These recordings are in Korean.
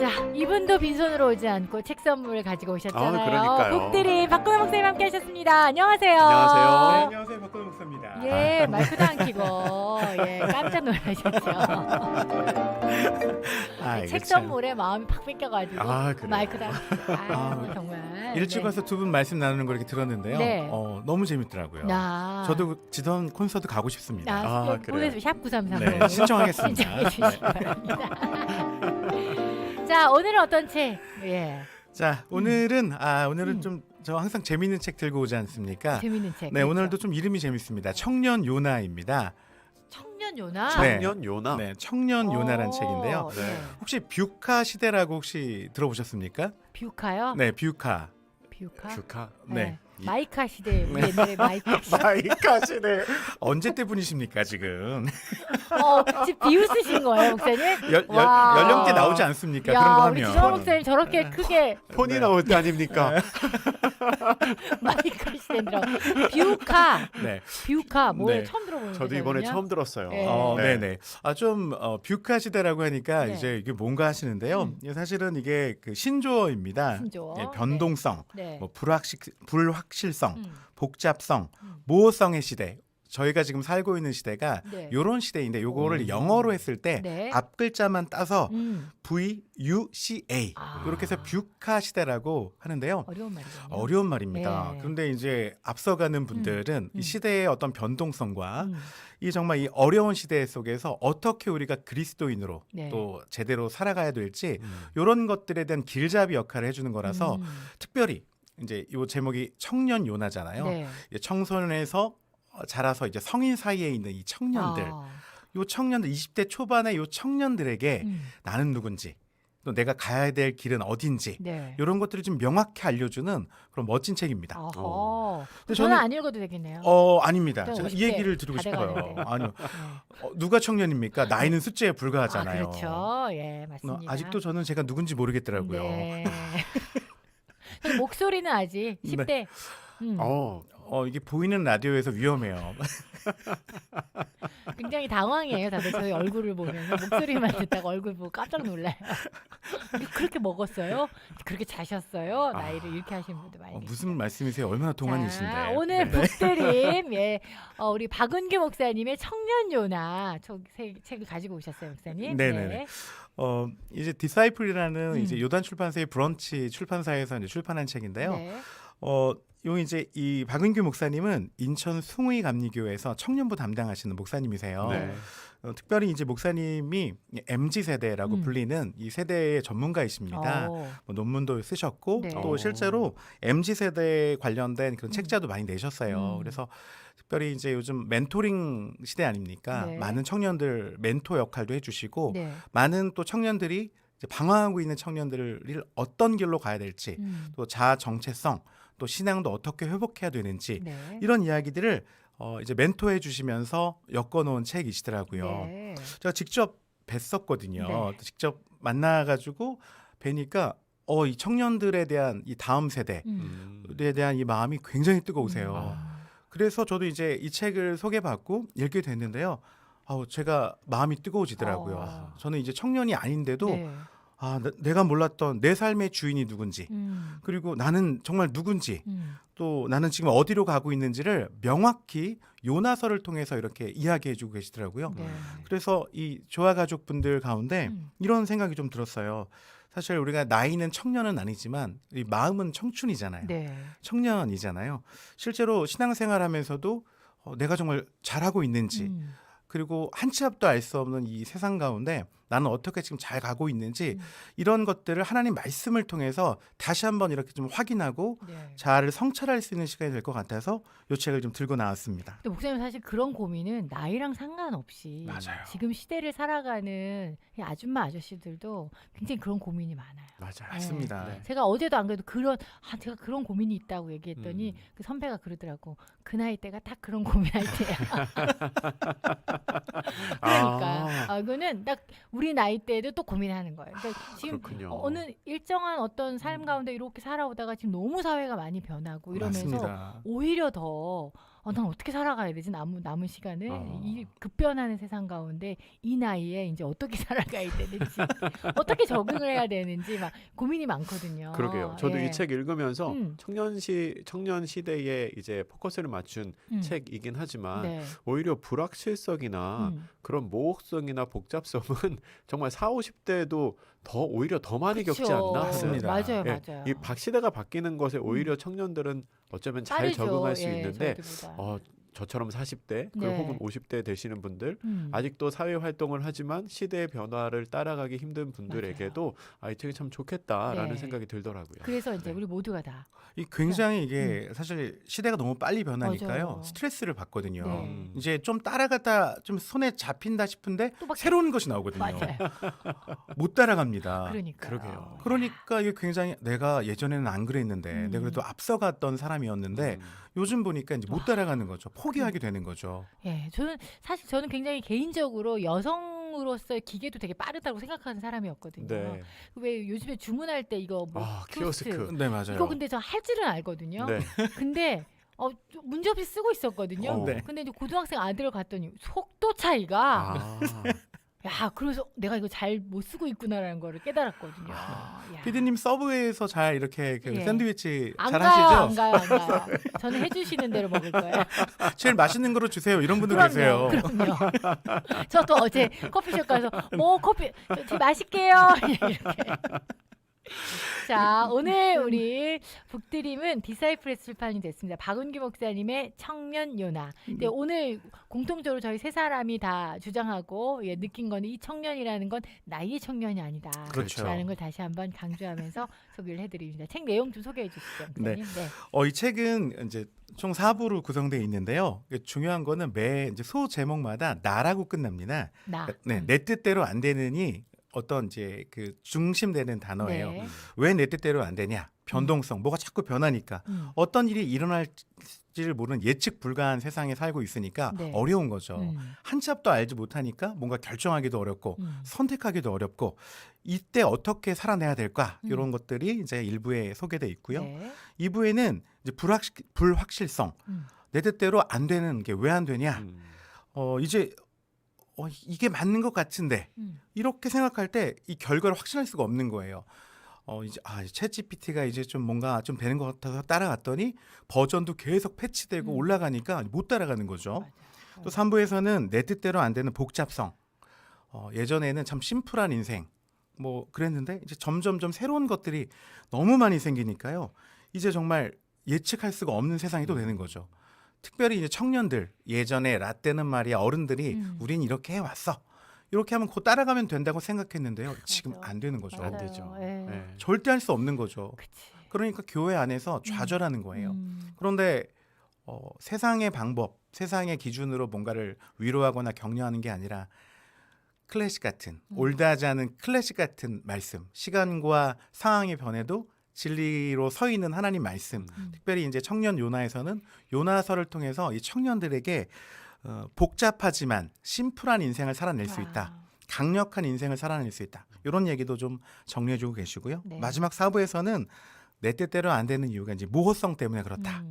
자, 이분도 빈손으로 오지 않고 책 선물을 가지고 오셨잖아요. 그러니까요. 복들이 박근혜 목사님 함께 하셨습니다. 안녕하세요. 안녕하세요. 네, 안녕하세요. 박근혜 목사입니다. 예, 마이크도 안 켜고 예, 깜짝 놀라셨죠. 이게 책 참- 선물에 마음이 팍 뺏겨가지고 그래요. 마이크도 안 켜고 아, 정말 일찍 와서 두 분 말씀 나누는 걸 이렇게 들었는데요. 네. 너무 재밌더라고요. 야. 저도 지던 콘서트 가고 싶습니다. 그래요. 보내서 샵 933 네, 신청하겠습니다. 신청해 주시기 바랍니다. 자, 오늘은 어떤 책? 예, 자, 오늘은 음. 좀 저 항상 재밌는 책 들고 오지 않습니까? 재밌는 책. 네, 그렇죠? 오늘도 좀 이름이 재밌습니다. 청년 요나입니다. 청년 요나. 네. 청년 요나. 네, 청년 요나라는 오, 책인데요. 네. 혹시 뷰카 시대라고 혹시 들어보셨습니까? 뷰카요? 네, 뷰카. 뷰카. 뷰카. 네. 마이카 시대 옛날에 마이카 시대. 마이카시네. 언제 때 분이십니까, 지금? 지금 비웃으신 거예요, 목사님? 와. 연령대 나오지 않습니까? 야, 그런 거 우리 하면. 주성 목사님 저렇게 크게 폰이 네. 나올 때 아닙니까? 마이카 시대 들어. 뷰카. 네. 뷰카 뭐예요? 네. 처음 들어보는 저도 이번에 거거든요. 처음 들었어요. 네. 네네. 뷰카 시대라고 하니까 네. 이제 이게 뭔가 하시는데요. 사실은 이게 그 신조어입니다. 신조어. 예, 변동성, 네. 뭐 불확실성, 음. 복잡성, 모호성의 시대. 저희가 지금 살고 있는 시대가 네. 요런 시대인데 요거를 영어로 했을 때 네. 앞 글자만 따서 음. VUCA 아. 이렇게 해서 뷰카 시대라고 하는데요. 어려운 말이군요. 어려운 말입니다. 네. 그런데 이제 앞서가는 분들은 이 시대의 어떤 변동성과 음. 이 정말 이 어려운 시대 속에서 어떻게 우리가 그리스도인으로 네. 또 제대로 살아가야 될지 음. 이런 것들에 대한 길잡이 역할을 해주는 거라서 음. 특별히 이제 이 제목이 청년 요나잖아요. 네. 이제 청소년에서 자라서 이제 성인 사이에 있는 이 청년들, 아. 요 청년들 20대 초반의 요 청년들에게 음. 나는 누군지 또 내가 가야 될 길은 어딘지 네. 이런 것들을 좀 명확히 알려주는 그런 멋진 책입니다. 어허. 근데 저는 저는- 안 읽어도 되겠네요. 아닙니다. 저 제가 이 50대 얘기를 드리고 다 싶어요. 돼가는데. 아니요. 네. 누가 청년입니까? 나이는 숫자에 불과하잖아요. 그렇죠. 예, 맞습니다. 아직도 저는 제가 누군지 모르겠더라고요. 네. 근데 목소리는 아직 10대. 음. 이게 보이는 라디오에서 위험해요. 굉장히 당황해요. 다들 저희 얼굴을 보면서 목소리만 듣다가 얼굴 보고 깜짝 놀라요. 그렇게 먹었어요? 그렇게 자셨어요? 나이를 이렇게 하시는 분들 많이 계세요. 무슨 말씀이세요? 얼마나 동안이신데. 자, 오늘 북드림 우리 박은규 목사님의 청년 요나 책을 가지고 오셨어요, 목사님. 네네네. 이제 디사이플이라는 이제 음. 요단 출판사의 브런치 출판사에서 이제 출판한 책인데요. 네. 요 이제 이 박은규 목사님은 인천 숭의 감리교회에서 청년부 담당하시는 목사님이세요. 네. 특별히 이제 목사님이 MZ 세대라고 음. 불리는 이 세대의 전문가이십니다. 뭐 논문도 쓰셨고 네. 또 실제로 MZ 세대에 관련된 그런 책자도 많이 내셨어요. 그래서 특별히 이제 요즘 멘토링 시대 아닙니까? 네. 많은 청년들 멘토 역할도 해주시고 네. 많은 또 청년들이 이제 방황하고 있는 청년들을 어떤 길로 가야 될지 또 자아 정체성 또 신앙도 어떻게 회복해야 되는지 네. 이런 이야기들을 이제 멘토해 주시면서 엮어놓은 책이시더라고요. 네. 제가 직접 뵀었거든요. 네. 직접 만나가지고 뵈니까 이 청년들에 대한 이 다음 세대에 대한 이 마음이 굉장히 뜨거우세요. 그래서 저도 이제 이 책을 소개받고 읽게 됐는데요. 제가 마음이 뜨거워지더라고요. 저는 이제 청년이 아닌데도 네. 내가 몰랐던 내 삶의 주인이 누군지 음. 그리고 나는 정말 누군지 음. 또 나는 지금 어디로 가고 있는지를 명확히 요나서를 통해서 이렇게 이야기해주고 계시더라고요. 네. 그래서 이 조화 가족분들 가운데 음. 이런 생각이 좀 들었어요. 사실 우리가 나이는 청년은 아니지만 이 마음은 청춘이잖아요. 네. 청년이잖아요. 실제로 신앙생활하면서도 내가 정말 잘하고 있는지 음. 그리고 한 치 앞도 알 수 없는 이 세상 가운데 나는 어떻게 지금 잘 가고 있는지 이런 것들을 하나님 말씀을 통해서 다시 한번 이렇게 좀 확인하고 네. 자아를 성찰할 수 있는 시간이 될 것 같아서 이 책을 좀 들고 나왔습니다. 근데 목사님 사실 그런 고민은 나이랑 상관없이 맞아요. 지금 시대를 살아가는 이 아줌마 아저씨들도 굉장히 그런 고민이 많아요. 맞아요. 맞습니다. 네. 제가 어제도 안 그래도 제가 그런 고민이 있다고 얘기했더니 그 선배가 그러더라고. 그 나이 때가 딱 그런 고민할 때야. 그러니까 이거는 딱 우리 나이 때도 또 고민하는 거예요. 그러니까 지금 그렇군요. 어느 일정한 어떤 삶 가운데 이렇게 살아오다가 지금 너무 사회가 많이 변하고 이러면서 맞습니다. 오히려 더 난 어떻게 살아가야 되지? 남은 시간을 어. 이 급변하는 세상 가운데 이 나이에 이제 어떻게 살아가야 되는지, 어떻게 적응을 해야 되는지 막 고민이 많거든요. 그러게요. 저도 예. 이 책 읽으면서 음. 청년 시대에 이제 포커스를 맞춘 책이긴 하지만 네. 오히려 불확실성이나 그런 모호성이나 복잡성은 정말 4, 50대도 오히려 더 많이 겪지 그쵸. 않나? 맞습니다. 맞아요, 예, 맞아요. 이 시대가 바뀌는 것에 오히려 청년들은 어쩌면 잘 빠르죠. 적응할 수 예, 있는데 저희들보다. 저처럼 40대 네. 혹은 50대 되시는 분들 음. 아직도 사회 활동을 하지만 시대의 변화를 따라가기 힘든 분들에게도 이 책이 참 좋겠다라는 네. 생각이 들더라고요. 그래서 이제 네. 우리 모두가 다 굉장히 이게 사실 시대가 너무 빨리 변하니까요. 맞아요. 스트레스를 받거든요. 네. 이제 좀 따라가다 좀 손에 잡힌다 싶은데 또 막 새로운 것이 나오거든요. 맞아요. 못 따라갑니다. 그러니까요. 그러니까 이게 굉장히 내가 예전에는 안 그랬는데 내가 그래도 앞서갔던 사람이었는데 요즘 보니까 이제 못 따라가는 거죠. 포기하게 되는 거죠. 예, 저는 굉장히 개인적으로 여성으로서의 기계도 되게 빠르다고 생각하는 사람이었거든요. 네. 왜 요즘에 주문할 때 이거 뭐 키오스크. 네, 맞아요. 이거 근데 저 할 줄은 알거든요. 네. 근데 좀 문제없이 쓰고 있었거든요. 네. 근데 이제 고등학생 아들을 갔더니 속도 차이가 야, 그래서 내가 이거 잘 못 쓰고 있구나라는 거를 깨달았거든요. 야. 피디님 서브웨이에서 잘 이렇게 예. 샌드위치 안 잘 가요, 하시죠? 안 가요. 저는 해주시는 대로 먹을 거예요. 제일 맛있는 거로 주세요. 이런 분들 계세요. 그럼요. 저도 어제 커피숍 가서 커피 저 맛있게요. 이렇게. 자, 오늘 우리 북드림은 디사이프레스 출판이 됐습니다. 박은규 목사님의 청년 요나. 근데 오늘 공통적으로 저희 세 사람이 다 주장하고 느낀 거는 이 청년이라는 건 나이의 청년이 아니다. 그렇죠. 라는 걸 다시 한번 강조하면서 소개를 해드립니다. 책 내용 좀 소개해 주시죠. 목사님. 네. 이 책은 이제 총 4부로 구성되어 있는데요. 중요한 거는 매 이제 소 제목마다 나라고 끝납니다. 네, 내 뜻대로 안 되느니 어떤 이제 그 중심되는 단어예요. 네. 왜 내 뜻대로 안 되냐? 변동성, 뭐가 자꾸 변하니까 어떤 일이 일어날지를 모르는 예측 불가한 세상에 살고 있으니까 네. 어려운 거죠. 한 치 앞도 알지 못하니까 뭔가 결정하기도 어렵고 선택하기도 어렵고 이때 어떻게 살아내야 될까? 이런 것들이 이제 1부에 소개돼 있고요. 네. 2부에는 이제 불확실성, 내 뜻대로 안 되는 게 왜 안 되냐? 이제 이게 맞는 것 같은데 이렇게 생각할 때 이 결과를 확신할 수가 없는 거예요. 이제 챗GPT가 이제 좀 뭔가 좀 되는 것 같아서 따라갔더니 버전도 계속 패치되고 올라가니까 못 따라가는 거죠. 맞아요. 또 3부에서는 내 뜻대로 안 되는 복잡성. 예전에는 참 심플한 인생 뭐 그랬는데 이제 점점점 새로운 것들이 너무 많이 생기니까요. 이제 정말 예측할 수가 없는 세상이 또 되는 거죠. 특별히 이제 청년들 예전에 라떼는 말이야 어른들이 우린 이렇게 해왔어. 이렇게 하면 곧 따라가면 된다고 생각했는데요. 지금 맞아. 안 되는 거죠. 맞아요. 안 되죠. 예. 네. 절대 할 수 없는 거죠. 그치. 그러니까 교회 안에서 좌절하는 거예요. 그런데 세상의 방법, 세상의 기준으로 뭔가를 위로하거나 격려하는 게 아니라 클래식 같은 올드하지 않은 클래식 같은 말씀, 시간과 상황의 변해도 진리로 서 있는 하나님 말씀. 특별히 이제 청년 요나에서는 요나서를 통해서 이 청년들에게 복잡하지만 심플한 인생을 살아낼 수 있다. 강력한 인생을 살아낼 수 있다. 이런 얘기도 좀 정리해주고 계시고요. 네. 마지막 4부에서는 내 뜻대로 안 되는 이유가 이제 모호성 때문에 그렇다.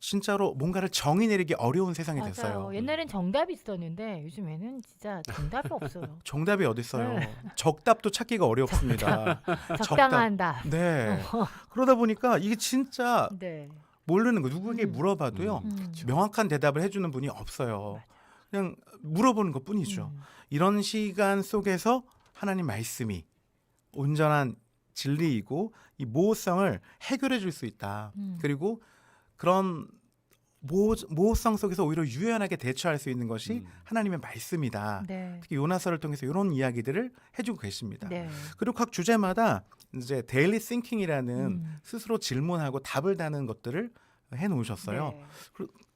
진짜로 뭔가를 정의 내리기 어려운 세상이 맞아요. 됐어요. 옛날엔 정답이 있었는데 요즘에는 진짜 정답이 없어요. 정답이 어디 있어요? 네. 적답도 찾기가 어렵습니다. 적당한 답. 네. 그러다 보니까 이게 진짜 네. 모르는 거 누구에게 물어봐도요. 명확한 대답을 해주는 분이 없어요. 그냥 물어보는 것뿐이죠. 이런 시간 속에서 하나님 말씀이 온전한 진리이고 이 모호성을 해결해 줄 수 있다. 그리고 그런 모호성 속에서 오히려 유연하게 대처할 수 있는 것이 하나님의 말씀이다. 네. 특히 요나서를 통해서 이런 이야기들을 해주고 계십니다. 네. 그리고 각 주제마다 이제 데일리 싱킹이라는 스스로 질문하고 답을 다는 것들을 해놓으셨어요. 네.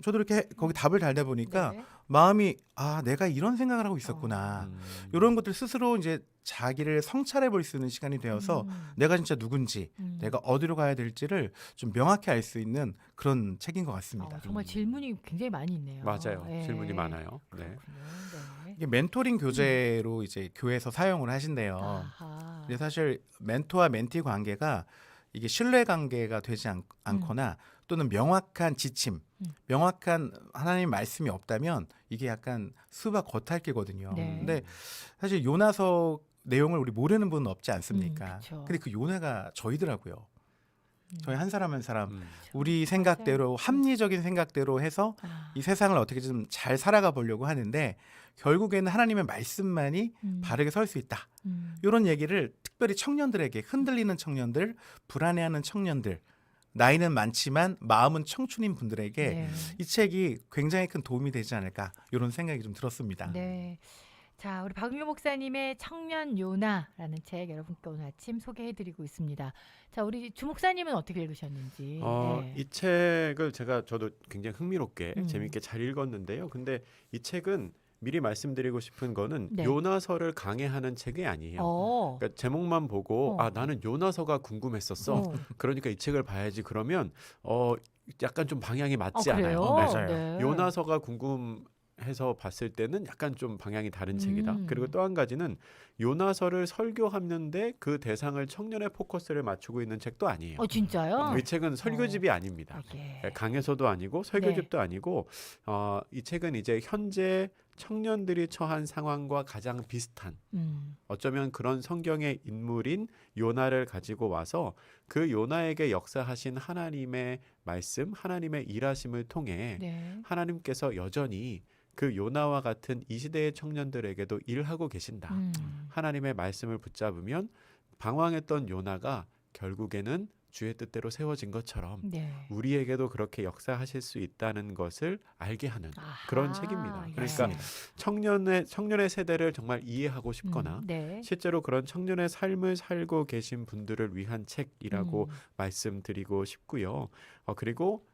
저도 이렇게 거기 답을 달다 보니까 네. 마음이 내가 이런 생각을 하고 있었구나. 이런 것들 스스로 이제 자기를 성찰해 볼 수 있는 시간이 되어서 내가 진짜 누군지, 내가 어디로 가야 될지를 좀 명확히 알 수 있는 그런 책인 것 같습니다. 정말 질문이 굉장히 많이 있네요. 맞아요. 예. 질문이 많아요. 네. 그렇군요. 네. 이게 멘토링 교재로 이제 교회에서 사용을 하신대요. 아하. 근데 사실 멘토와 멘티 관계가 이게 신뢰 관계가 되지 않거나 또는 명확한 지침, 명확한 하나님 말씀이 없다면 이게 약간 수박 겉핥기거든요. 네. 근데 사실 요나서 내용을 우리 모르는 분은 없지 않습니까? 그쵸. 근데 그 요나가 저희더라고요. 저희 한 사람 한 사람 음. 우리 생각대로 합리적인 생각대로 해서 아, 이 세상을 어떻게 좀 잘 살아가 보려고 하는데 결국에는 하나님의 말씀만이 바르게 설 수 있다. 이런 얘기를 특별히 청년들에게 흔들리는 청년들, 불안해하는 청년들, 나이는 많지만 마음은 청춘인 분들에게 네. 이 책이 굉장히 큰 도움이 되지 않을까 이런 생각이 좀 들었습니다. 네. 자, 우리 박은규 목사님의 청년 요나라는 책 여러분께 오늘 아침 소개해드리고 있습니다. 자, 우리 주 목사님은 어떻게 읽으셨는지. 네. 이 책을 저도 굉장히 흥미롭게 음. 재밌게 잘 읽었는데요. 근데 이 책은 미리 말씀드리고 싶은 거는 네. 요나서를 강해하는 책이 아니에요. 어. 그러니까 제목만 보고 어. 나는 요나서가 궁금했었어. 어. 그러니까 이 책을 봐야지. 그러면 약간 좀 방향이 맞지 그래요? 않아요. 맞아요. 네. 요나서가 궁금해서 봤을 때는 약간 좀 방향이 다른 책이다. 그리고 또 한 가지는 요나서를 설교하는데 그 대상을 청년의 포커스를 맞추고 있는 책도 아니에요. 진짜요? 이 책은 설교집이 아닙니다. 예. 강해서도 아니고 설교집도 아니고 이 책은 이제 현재 청년들이 처한 상황과 가장 비슷한 어쩌면 그런 성경의 인물인 요나를 가지고 와서 그 요나에게 역사하신 하나님의 말씀, 하나님의 일하심을 통해 네. 하나님께서 여전히 그 요나와 같은 이 시대의 청년들에게도 일하고 계신다. 하나님의 말씀을 붙잡으면 방황했던 요나가 결국에는 주의 뜻대로 세워진 것처럼 네. 우리에게도 그렇게 역사하실 수 있다는 것을 알게 하는 아하, 그런 책입니다. 예. 그러니까 청년의 세대를 정말 이해하고 싶거나 네. 실제로 그런 청년의 삶을 살고 계신 분들을 위한 책이라고 음. 말씀드리고 싶고요. 그리고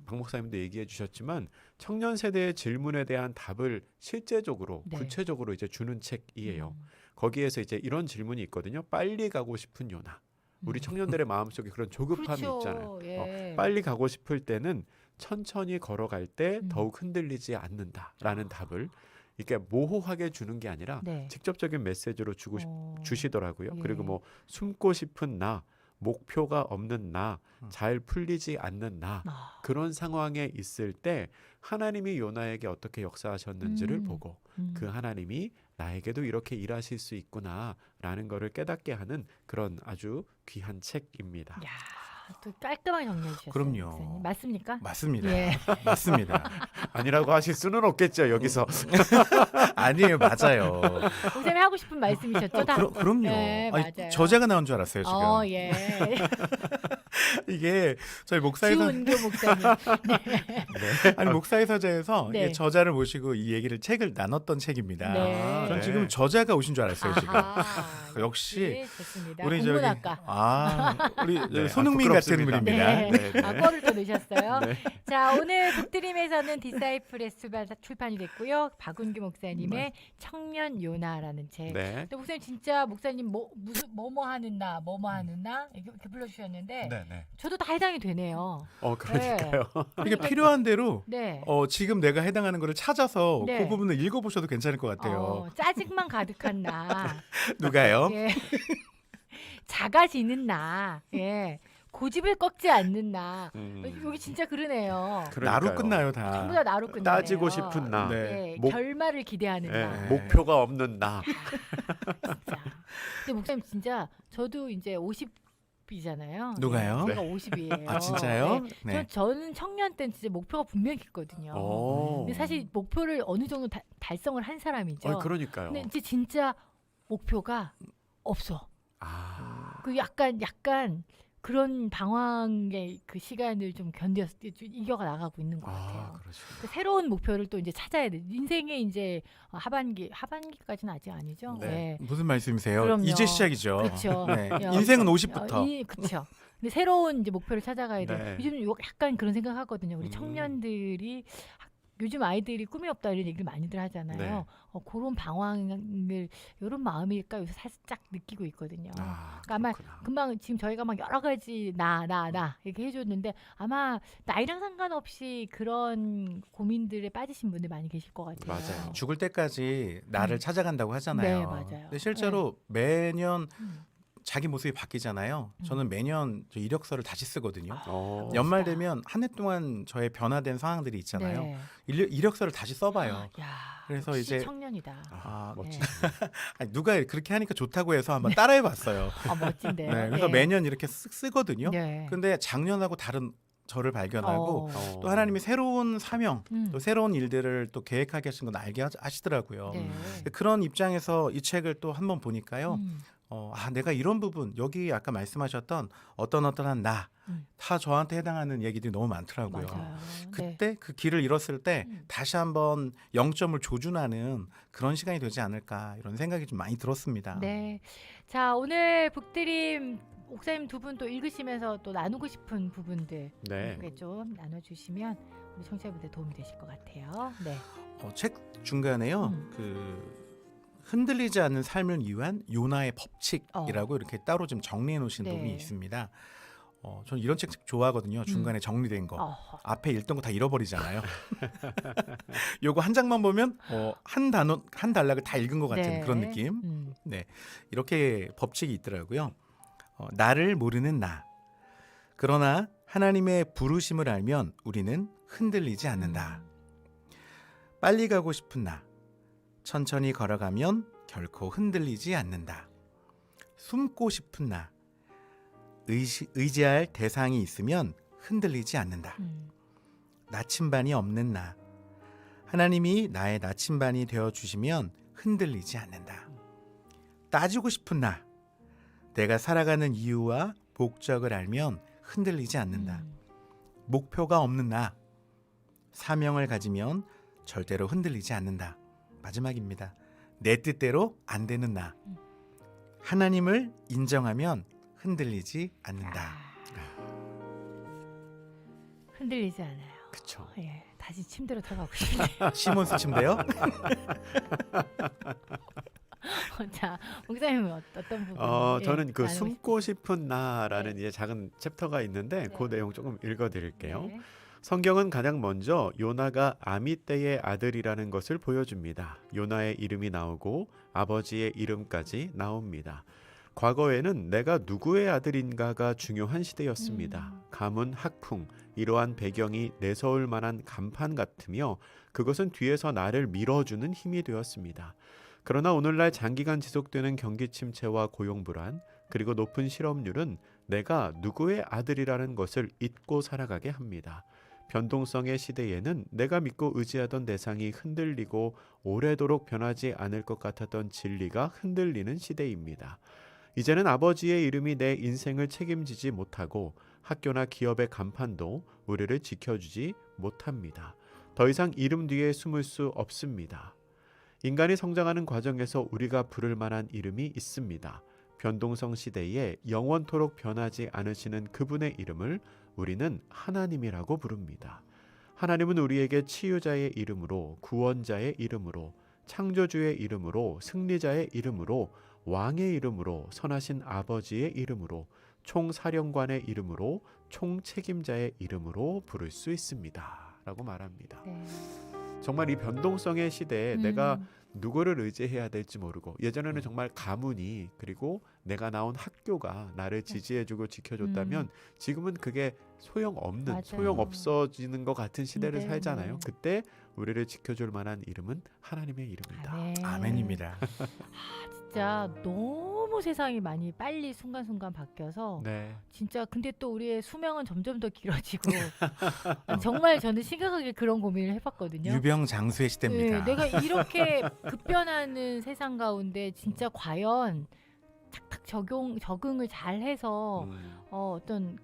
박 목사님도 얘기해 주셨지만 청년 세대의 질문에 대한 답을 실제적으로 네. 구체적으로 이제 주는 책이에요. 거기에서 이제 이런 질문이 있거든요. 빨리 가고 싶은 요나. 우리 청년들의 마음속에 그런 조급함이 그렇죠. 있잖아요. 예. 빨리 가고 싶을 때는 천천히 걸어갈 때 음. 더욱 흔들리지 않는다라는 답을 이렇게 모호하게 주는 게 아니라 네. 직접적인 메시지로 주시더라고요. 예. 그리고 뭐 숨고 싶은 나, 목표가 없는 나, 잘 풀리지 않는 나 그런 상황에 있을 때 하나님이 요나에게 어떻게 역사하셨는지를 보고 그 하나님이 나에게도 이렇게 일하실 수 있구나라는 거를 깨닫게 하는 그런 아주 귀한 책입니다. 야, 또 깔끔하게 정리해 주셨어요. 그럼요. 목사님. 맞습니까? 맞습니다. 예. 맞습니다. 아니라고 하실 수는 없겠죠 여기서. 아니에요, 맞아요. 목사님 하고 싶은 말씀이셨죠? 다. 그럼요. 네, 아니, 맞아요. 저자가 나온 줄 알았어요 지금. 예. 이게 저희 목사에서 지훈교 목사님. 아니 목사의 서재에서 네. 이게 저자를 모시고 이 얘기를 책을 나눴던 책입니다. 네. 전 지금 저자가 오신 줄 알았어요 지금. 아하, 역시 좋습니다. 우리 저기 국문학과. 우리 네, 손흥민 같은 부끄럽습니다. 분입니다. 네. 네, 네. 꼴을 또 넣으셨어요. 네. 자, 오늘 북드림에서는 디사이플에스 출판이 됐고요. 박은규 목사님의 청년 요나라는 책. 네. 근데 목사님 진짜 목사님 무슨 뭐뭐 하는 나 이렇게 불러주셨는데 네. 저도 다 해당이 되네요. 그러니까요. 이게 필요한 대로 네. 지금 내가 해당하는 거를 찾아서 네. 그 부분을 읽어보셔도 괜찮을 것 같아요. 짜증만 가득한 나. 누가요? 예. 작아지는 나. 예. 고집을 꺾지 않는 나. 여기 진짜 그러네요. 나로 끝나요 다. 전부 다 나로 끝나네요. 따지고 싶은 나, 네. 예, 결말을 기대하는 네, 나. 목표가 없는 나. 진짜. 근데 목사님 진짜 저도 이제 50이잖아요. 누가요? 제가 50이에요. 아 진짜요? 네. 저는 청년 때는 진짜 목표가 분명히 있거든요. 근데 사실 목표를 어느 정도 달성을 한 사람이죠. 그러니까요. 근데 이제 진짜 목표가 없어. 그 약간 그런 방황의 그 시간을 좀 이겨가 나가고 있는 것 같아요. 그렇죠. 그 새로운 목표를 또 이제 찾아야 돼. 인생의 이제 하반기까지는 아직 아니죠. 네. 네. 무슨 말씀이세요? 그럼요. 이제 시작이죠. 그렇죠. 네. 인생은 50부터. 그렇죠. 근데 새로운 이제 목표를 찾아가야 돼. 네. 요즘 약간 그런 생각하거든요. 우리 청년들이 요즘 아이들이 꿈이 없다 이런 얘기를 많이들 하잖아요. 네. 그런 방황을 이런 마음일까 요새 살짝 느끼고 있거든요. 그러니까 아마 그렇구나. 금방 지금 저희가 막 여러 가지 나 이렇게 해줬는데 아마 나이랑 상관없이 그런 고민들에 빠지신 분들 많이 계실 것 같아요. 맞아요. 죽을 때까지 나를 찾아간다고 하잖아요. 네, 맞아요. 근데 실제로 매년 자기 모습이 바뀌잖아요. 저는 매년 저 이력서를 다시 쓰거든요. 연말 연말 되면 한 해 동안 저의 변화된 상황들이 있잖아요. 네. 이력서를 다시 써봐요. 야, 그래서 역시 이제 청년이다. 멋지다. 아니, 누가 그렇게 하니까 좋다고 해서 한번 따라해봤어요. 멋진데요. 네, 그래서 예. 매년 이렇게 쓱 쓰거든요. 네. 근데 작년하고 다른 저를 발견하고 또 어. 하나님이 새로운 사명, 음. 또 새로운 일들을 또 계획하게 하신 건 알게 하시더라고요. 네. 그런 입장에서 이 책을 또 한번 보니까요. 음. 내가 이런 부분, 여기 아까 말씀하셨던 어떠한 나, 다 저한테 해당하는 얘기들이 너무 많더라고요. 맞아요. 그때 그 길을 잃었을 때 음. 다시 한번 0점을 조준하는 그런 시간이 되지 않을까 이런 생각이 좀 많이 들었습니다. 네. 자, 오늘 북드림 목사님 두 분 또 읽으시면서 또 나누고 싶은 부분들 네. 이렇게 좀 나눠주시면 우리 청취자분들 도움이 되실 것 같아요. 네. 책 중간에요. 그 흔들리지 않는 삶을 위한 요나의 법칙이라고 이렇게 따로 좀 정리해 놓으신 네. 부분이 있습니다. 저는 이런 책 좋아하거든요. 중간에 정리된 거. 어허. 앞에 읽던 거 다 잃어버리잖아요. 요거 한 장만 보면 한 단어 한 단락을 다 읽은 것 같은 네. 그런 느낌. 네, 이렇게 법칙이 있더라고요. 나를 모르는 나. 그러나 하나님의 부르심을 알면 우리는 흔들리지 않는다. 빨리 가고 싶은 나. 천천히 걸어가면 결코 흔들리지 않는다. 숨고 싶은 나. 의지할 대상이 있으면 흔들리지 않는다. 나침반이 없는 나. 하나님이 나의 나침반이 되어주시면 흔들리지 않는다. 따지고 싶은 나. 내가 살아가는 이유와 목적을 알면 흔들리지 않는다. 목표가 없는 나. 사명을 가지면 절대로 흔들리지 않는다. 마지막입니다. 내 뜻대로 안 되는 나. 하나님을 인정하면 흔들리지 않는다. 흔들리지 않아요. 그쵸. 예, 다시 침대로 들어가고 싶네요. 시몬스 침대요? 자, 목사님은 어떤 부분? 저는 그 숨고 싶은 나라는 이제 작은 챕터가 있는데 네. 그 내용 조금 읽어드릴게요. 네. 성경은 가장 먼저 요나가 아미떼의 아들이라는 것을 보여줍니다. 요나의 이름이 나오고 아버지의 이름까지 나옵니다. 과거에는 내가 누구의 아들인가가 중요한 시대였습니다. 가문, 학풍, 이러한 배경이 내세울 만한 간판 같으며 그것은 뒤에서 나를 밀어주는 힘이 되었습니다. 그러나 오늘날 장기간 지속되는 경기 침체와 고용 불안, 그리고 높은 실업률은 내가 누구의 아들이라는 것을 잊고 살아가게 합니다. 변동성의 시대에는 내가 믿고 의지하던 대상이 흔들리고 오래도록 변하지 않을 것 같았던 진리가 흔들리는 시대입니다. 이제는 아버지의 이름이 내 인생을 책임지지 못하고 학교나 기업의 간판도 우리를 지켜주지 못합니다. 더 이상 이름 뒤에 숨을 수 없습니다. 인간이 성장하는 과정에서 우리가 부를 만한 이름이 있습니다. 변동성 시대에 영원토록 변하지 않으시는 그분의 이름을 우리는 하나님이라고 부릅니다. 하나님은 우리에게 치유자의 이름으로, 구원자의 이름으로, 창조주의 이름으로, 승리자의 이름으로, 왕의 이름으로, 선하신 아버지의 이름으로, 총사령관의 이름으로, 총책임자의 이름으로 부를 수 있습니다. 라고 말합니다. 네. 정말 이 변동성의 시대에 내가 누구를 의지해야 될지 모르고, 예전에는 정말 가문이, 그리고 내가 나온 학교가 나를 지지해주고 지켜줬다면 지금은 그게 소용없는, 맞아요. 소용없어지는 것 같은 시대를 네, 살잖아요. 네. 그때 우리를 지켜줄 만한 이름은 하나님의 이름이다. 아멘. 아멘입니다. 진짜 너무 세상이 많이 빨리 순간순간 바뀌어서 네. 진짜 근데 또 우리의 수명은 점점 더 길어지고 정말 저는 심각하게 그런 고민을 해봤거든요. 유병장수의 시대입니다. 네, 내가 이렇게 급변하는 세상 가운데 진짜 과연 탁탁 적응을 잘 해서 어떤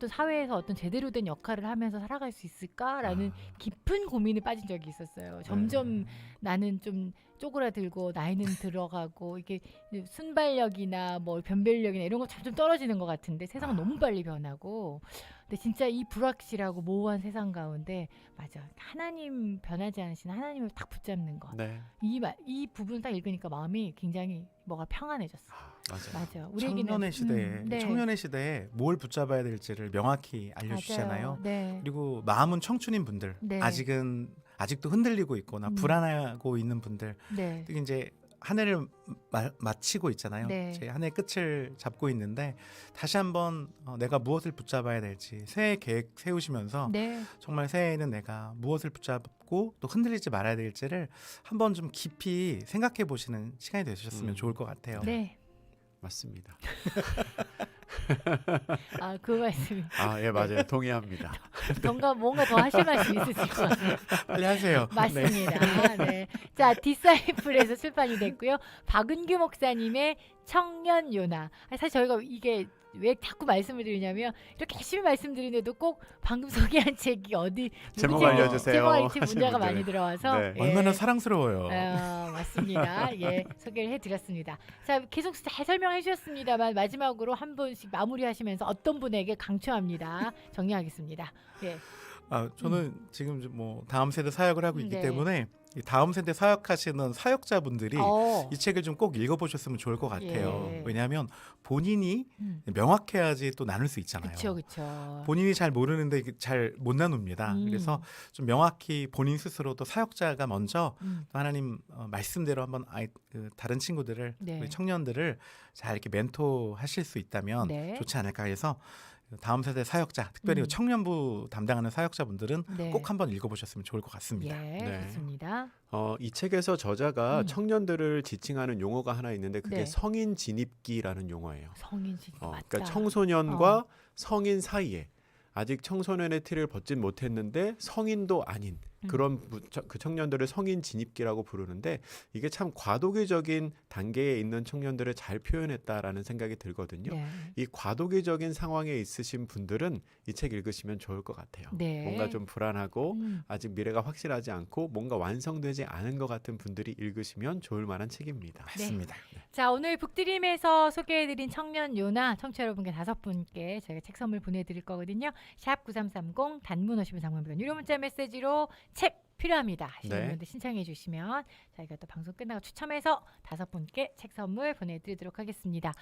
사회에서 어떤 제대로 된 역할을 하면서 살아갈 수 있을까라는 깊은 고민에 빠진 적이 있었어요. 점점 나는 좀 쪼그라들고 나이는 들어가고 이게 순발력이나 뭐 변별력이나 이런 거 점점 떨어지는 것 같은데 세상은 너무 빨리 변하고 근데 진짜 이 불확실하고 모호한 세상 가운데 맞아 하나님 변하지 않으시는 하나님을 딱 붙잡는 것 네. 이 부분 딱 읽으니까 마음이 굉장히 뭐가 평안해졌어. 맞아요. 맞아. 우리에게는 청년의 시대에 네. 청년의 시대에 뭘 붙잡아야 될지를 명확히 알려주시잖아요. 맞아요. 네. 그리고 마음은 청춘인 분들, 네. 아직도 흔들리고 있거나 음. 불안하고 있는 분들, 네. 특히 이제 한 해를 마치고 있잖아요. 네. 이제 한 해 끝을 잡고 있는데 다시 한번 내가 무엇을 붙잡아야 될지 새해 계획 세우시면서 네. 정말 새해에는 내가 무엇을 붙잡고 또 흔들리지 말아야 될지를 한번 좀 깊이 생각해 보시는 시간이 되셨으면 좋을 것 같아요. 네. 맞습니다. 아, 그 말씀이 예, 맞아요. 동의합니다. 뭔가 더 하실 말씀 있으실 것 같아요. 빨리 하세요. 네. 맞습니다. 네. 자, 디사이플에서 출판이 됐고요. 박은규 목사님의 청년 요나. 사실 저희가 이게 왜 자꾸 말씀을 드리냐면 이렇게 열심히 말씀드리는데도 꼭 방금 소개한 책이 어디 제목 누구 책, 알려주세요 제목 알려주세요. 하시는 문자가 분들. 많이 들어와서 네. 예. 얼마나 사랑스러워요. 맞습니다. 예, 소개를 해드렸습니다. 자, 계속 잘 설명해 주셨습니다만 마지막으로 한 분씩 마무리하시면서 어떤 분에게 강추합니다. 정리하겠습니다. 예. 저는 지금 뭐 다음 세대 사역을 하고 있기 네. 때문에 이 다음 세대 사역하시는 사역자분들이 이 책을 좀 꼭 읽어보셨으면 좋을 것 같아요. 예. 왜냐하면 본인이 명확해야지 또 나눌 수 있잖아요. 그렇죠. 본인이 잘 모르는데 잘 못 나눕니다. 음. 그래서 좀 명확히 본인 스스로도 사역자가 먼저 음. 또 하나님 말씀대로 한번 다른 친구들을 네. 우리 청년들을 잘 이렇게 멘토하실 수 있다면 네. 좋지 않을까 해서 다음 세대 사역자, 특별히 청년부 담당하는 사역자분들은 네. 꼭 한번 읽어보셨으면 좋을 것 같습니다. 예, 네. 좋습니다. 이 책에서 저자가 청년들을 지칭하는 용어가 하나 있는데 그게 네. 성인 진입기라는 용어예요. 성인 진입 맞다. 그러니까 청소년과 성인 사이에 아직 청소년의 티를 벗진 못했는데 성인도 아닌 그런 그 청년들을 성인 진입기라고 부르는데 이게 참 과도기적인 단계에 있는 청년들을 잘 표현했다라는 생각이 들거든요. 네. 이 과도기적인 상황에 있으신 분들은 이 책 읽으시면 좋을 것 같아요. 네. 뭔가 좀 불안하고 음. 아직 미래가 확실하지 않고 뭔가 완성되지 않은 것 같은 분들이 읽으시면 좋을 만한 책입니다. 맞습니다. 자, 오늘 북드림에서 소개해드린 청년 요나 청취자 여러분께 5분께 저희가 책 선물 보내드릴 거거든요. 샵 9330 단문 50원 장문병 유료 문자 메시지로 책 필요합니다 하시는 네. 분들 신청해 주시면 저희가 또 방송 끝나고 추첨해서 5분께 책 선물 보내드리도록 하겠습니다.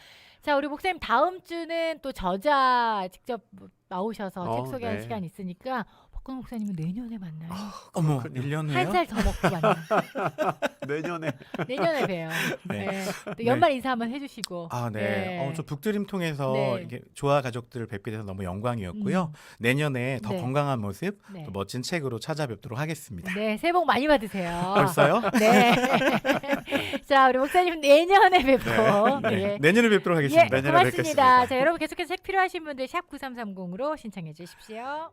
자, 우리 목사님 다음 주는 또 저자 직접 나오셔서 책 소개하는 네. 시간이 있으니까 박근 목사님은 내년에 만나요. 어머, 그렇군요. 1년 한 후에요? 살 더 먹고 만나요. 내년에 내년에 봬요. 네. 네. 또 연말 인사 한번 해주시고. 네. 저 북드림 통해서 네. 이렇게 조화 가족들을 뵙게 돼서 너무 영광이었고요. 내년에 더 네. 건강한 모습, 네. 또 멋진 책으로 찾아뵙도록 하겠습니다. 네, 새해 복 많이 받으세요. 벌써요? 네. 자, 우리 목사님 내년에 뵙고. 네. 예. 내년에 뵙도록 예, 하겠습니다. 내년에 고맙습니다. 뵙겠습니다. 자, 여러분 계속해서 책 필요하신 분들 샵 9330으로 신청해 주십시오.